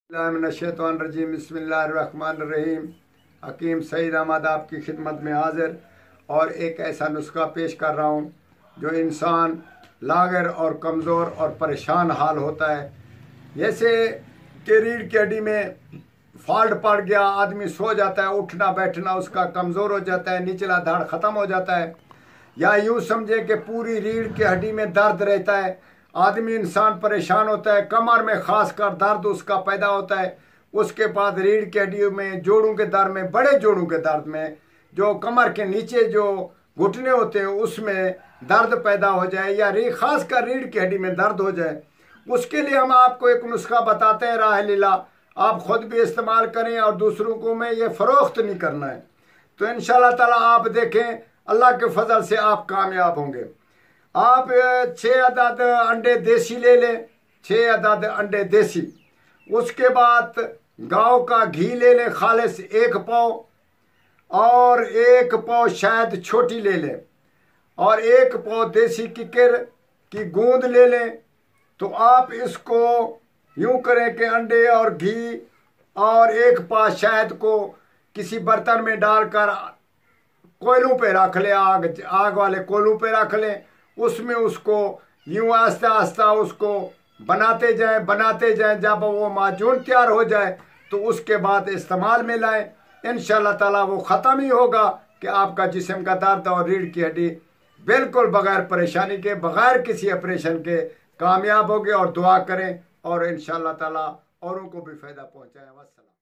बिस्मिल्लाहिर्रहमानिर्रहीम बिस्मिल्लाहिर्रहमानिर्रहीम। हकीम सईद अहमद आपकी खिदमत में हाजिर और एक ऐसा नुस्खा पेश कर रहा हूँ जो इंसान लागर और कमज़ोर और परेशान हाल होता है। जैसे कि रीढ़ की हड्डी में फॉल्ट पड़ गया, आदमी सो जाता है, उठना बैठना उसका कमज़ोर हो जाता है, निचला धड़ ख़त्म हो जाता है, या यूँ समझे कि पूरी रीढ़ की हड्डी में दर्द रहता है, आदमी इंसान परेशान होता है, कमर में खासकर दर्द उसका पैदा होता है। उसके बाद रीढ़ की हड्डी में जोड़ों के दर्द में, बड़े जोड़ों के दर्द में, जो कमर के नीचे जो घुटने होते हैं उसमें दर्द पैदा हो जाए, या खासकर रीढ़ की हड्डी में दर्द हो जाए, उसके लिए हम आपको एक नुस्खा बताते हैं राह लीला। आप खुद भी इस्तेमाल करें और दूसरों को में ये फ़रोख्त नहीं करना है। तो इंशाअल्लाह ताला आप देखें, अल्लाह के फजल से आप कामयाब होंगे। आप 6 अदद अंडे देसी ले लें, 6 अदद अंडे देसी। उसके बाद गांव का घी ले लें खालिस 1 पाव, और 1 पाव शहद छोटी ले लें, और 1 पाव देसी किकर की गूंद ले लें। तो आप इसको यूं करें कि अंडे और घी और 1 पाव शहद को किसी बर्तन में डालकर कोयलों पे रख लें, आग वाले कोयलों पे रख लें। उसमें उसको यूं आस्ता आस्ता उसको बनाते जाएं। जब वो माजून तैयार हो जाए तो उसके बाद इस्तेमाल में लाएं। इंशाअल्लाह ताला वो ख़त्म ही होगा कि आपका जिस्म का दर्द और रीढ़ की हड्डी बिल्कुल बगैर परेशानी के, बगैर किसी ऑपरेशन के कामयाब होगे। और दुआ करें और इंशाअल्लाह ताला औरों को भी फ़ायदा पहुँचाएँ। वस्सलाम।